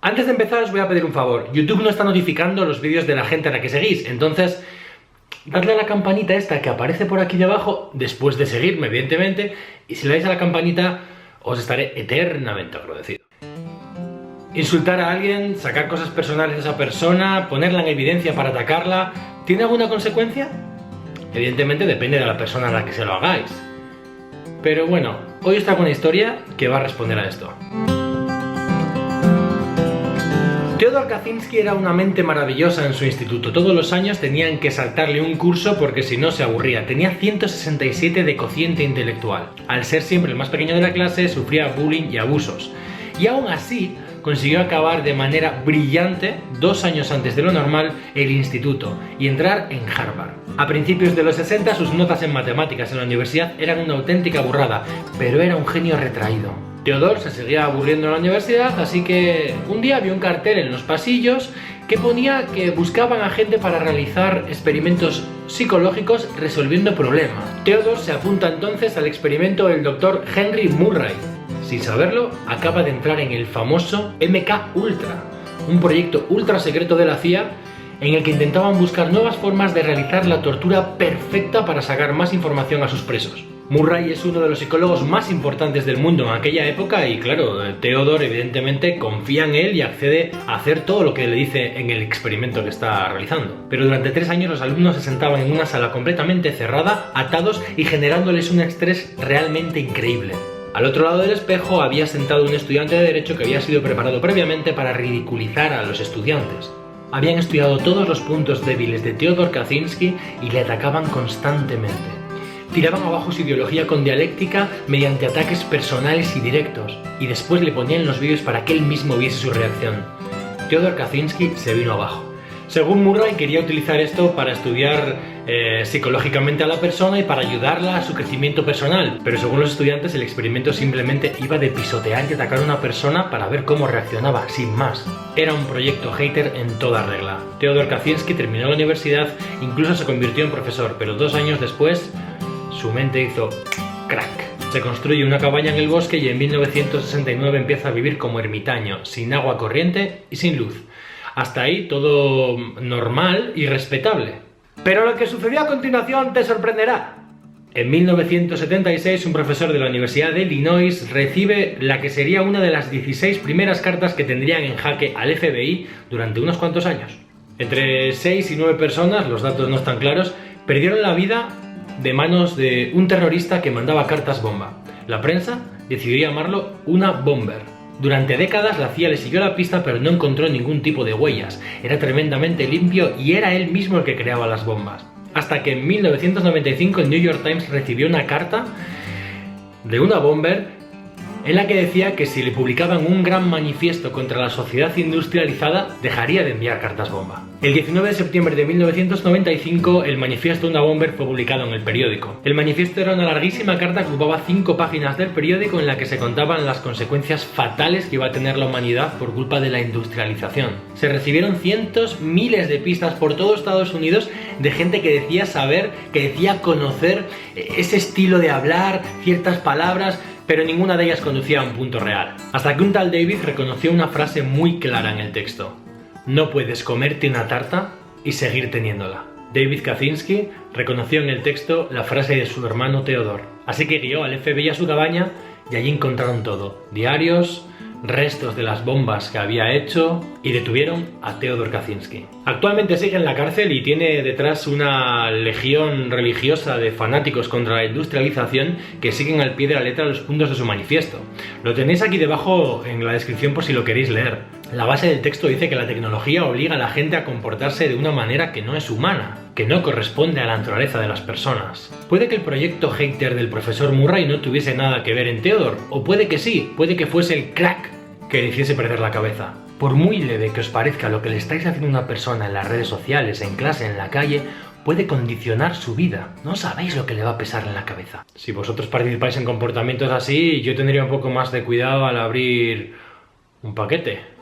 Antes de empezar os voy a pedir un favor. YouTube no está notificando los vídeos de la gente a la que seguís, entonces dadle a la campanita esta que aparece por aquí debajo, después de seguirme, evidentemente, y si le dais a la campanita os estaré eternamente agradecido. Insultar a alguien, sacar cosas personales de esa persona, ponerla en evidencia para atacarla, ¿tiene alguna consecuencia? Evidentemente depende de la persona a la que se lo hagáis. Pero bueno, hoy os traigo una historia que va a responder a esto. Theodor Kaczynski era una mente maravillosa en su instituto. Todos los años tenían que saltarle un curso porque si no se aburría. Tenía 167 de cociente intelectual. Al ser siempre el más pequeño de la clase, sufría bullying y abusos. Y aún así, consiguió acabar de manera brillante, 2 años antes de lo normal, el instituto y entrar en Harvard. A principios de los 60, sus notas en matemáticas en la universidad eran una auténtica burrada, pero era un genio retraído. Theodor se seguía aburriendo en la universidad, así que un día vio un cartel en los pasillos que ponía que buscaban a gente para realizar experimentos psicológicos resolviendo problemas. Theodor se apunta entonces al experimento del Dr. Henry Murray. Sin saberlo, acaba de entrar en el famoso MK Ultra, un proyecto ultra secreto de la CIA en el que intentaban buscar nuevas formas de realizar la tortura perfecta para sacar más información a sus presos. Murray es uno de los psicólogos más importantes del mundo en aquella época y claro, Theodor evidentemente confía en él y accede a hacer todo lo que le dice en el experimento que está realizando. Pero durante 3 años los alumnos se sentaban en una sala completamente cerrada, atados y generándoles un estrés realmente increíble. Al otro lado del espejo había sentado un estudiante de Derecho que había sido preparado previamente para ridiculizar a los estudiantes. Habían estudiado todos los puntos débiles de Theodor Kaczynski y le atacaban constantemente. Tiraban abajo su ideología con dialéctica mediante ataques personales y directos, y después le ponían los vídeos para que él mismo viese su reacción. Theodor Kaczynski se vino abajo. Según Murray, quería utilizar esto para estudiar psicológicamente a la persona y para ayudarla a su crecimiento personal, pero según los estudiantes el experimento simplemente iba de pisotear y atacar a una persona para ver cómo reaccionaba, sin más. Era un proyecto hater en toda regla. Theodor Kaczynski terminó la universidad, incluso se convirtió en profesor, pero 2 años después su mente hizo crack. Se construye una cabaña en el bosque y en 1969 empieza a vivir como ermitaño, sin agua corriente y sin luz. Hasta ahí todo normal y respetable. Pero lo que sucedió a continuación te sorprenderá. En 1976 un profesor de la Universidad de Illinois recibe la que sería una de las 16 primeras cartas que tendrían en jaque al FBI durante unos cuantos años. Entre 6 y 9 personas, los datos no están claros, perdieron la vida de manos de un terrorista que mandaba cartas bomba. La prensa decidió llamarlo una bomber. Durante décadas la CIA le siguió la pista pero no encontró ningún tipo de huellas. Era tremendamente limpio y era él mismo el que creaba las bombas. Hasta que en 1995 el New York Times recibió una carta de una bomber en la que decía que si le publicaban un gran manifiesto contra la sociedad industrializada, dejaría de enviar cartas bomba. El 19 de septiembre de 1995, el manifiesto Una Bomber fue publicado en el periódico. El manifiesto era una larguísima carta que ocupaba 5 páginas del periódico en la que se contaban las consecuencias fatales que iba a tener la humanidad por culpa de la industrialización. Se recibieron cientos, miles de pistas por todo Estados Unidos de gente que decía saber, que decía conocer ese estilo de hablar, ciertas palabras, pero ninguna de ellas conducía a un punto real. Hasta que un tal David reconoció una frase muy clara en el texto. No puedes comerte una tarta y seguir teniéndola. David Kaczynski reconoció en el texto la frase de su hermano Theodor. Así que guió al FBI a su cabaña y allí encontraron todo. Diarios, restos de las bombas que había hecho y detuvieron a Theodor Kaczynski. Actualmente sigue en la cárcel y tiene detrás una legión religiosa de fanáticos contra la industrialización que siguen al pie de la letra los puntos de su manifiesto. Lo tenéis aquí debajo en la descripción por si lo queréis leer. La base del texto dice que la tecnología obliga a la gente a comportarse de una manera que no es humana, que no corresponde a la naturaleza de las personas. Puede que el proyecto hater del profesor Murray no tuviese nada que ver en Theodor, o puede que sí, puede que fuese el crack que le hiciese perder la cabeza. Por muy leve que os parezca lo que le estáis haciendo a una persona en las redes sociales, en clase, en la calle, puede condicionar su vida. No sabéis lo que le va a pesar en la cabeza. Si vosotros participáis en comportamientos así, yo tendría un poco más de cuidado al abrir un paquete.